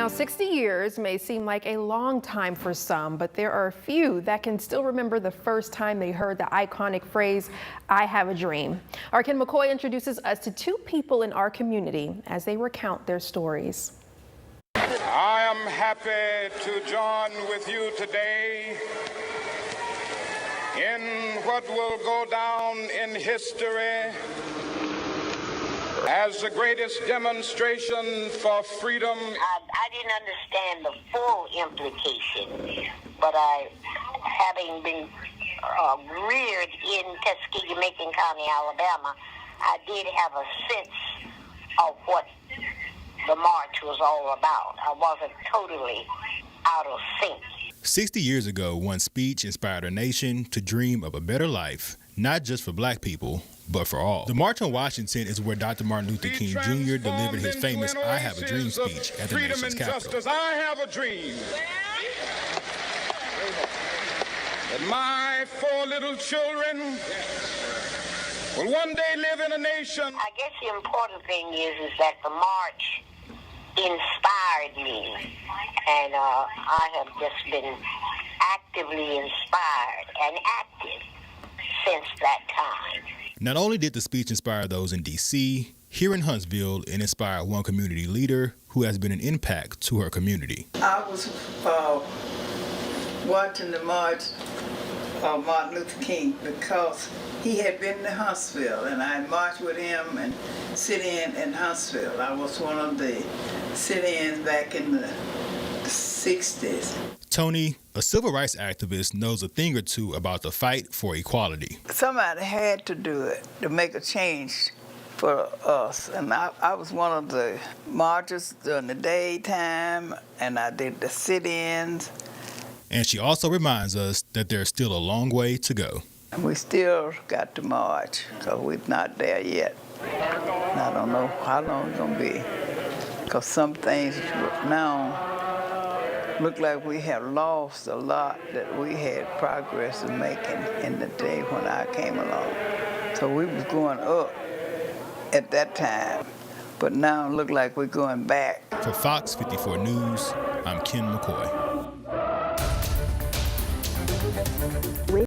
Now, 60 years may seem like a long time for some, but there are a few that can still remember the first time they heard the iconic phrase, "I have a dream." Our Ken McCoy introduces us to two people in our community as they recount their stories. I am happy to join with you today in what will go down in history as the greatest demonstration for freedom. I didn't understand the full implication, but having been reared in Tuskegee, Macon County, Alabama, I did have a sense of what the march was all about. I wasn't totally out of sync. 60 years ago, one speech inspired a nation to dream of a better life, not just for black people, but for all. The March on Washington is where Dr. Martin Luther King Jr. delivered his famous "I Have a Dream" speech at the nation's capital. I have a dream that my 4 little children will one day live in a nation. I guess the important thing is that the march inspired me, and I have just been actively inspired and active since that time. Not only did the speech inspire those in D.C., here in Huntsville, it inspired one community leader who has been an impact to her community. I was watching the march of Martin Luther King because he had been to Huntsville, and I marched with him and sit-in in Huntsville. I was one of the sit-ins back in the 60s. Tony, a civil rights activist, knows a thing or two about the fight for equality. Somebody had to do it to make a change for us, and I was one of the marchers during the daytime, and I did the sit-ins. And she also reminds us that there's still a long way to go. We still got to march, because we're not there yet. And I don't know how long it's going to be, because some things now look like we have lost a lot that we had progress in making in the day when I came along. So we was going up at that time, but now it look like we're going back. For Fox 54 News, I'm Ken McCoy.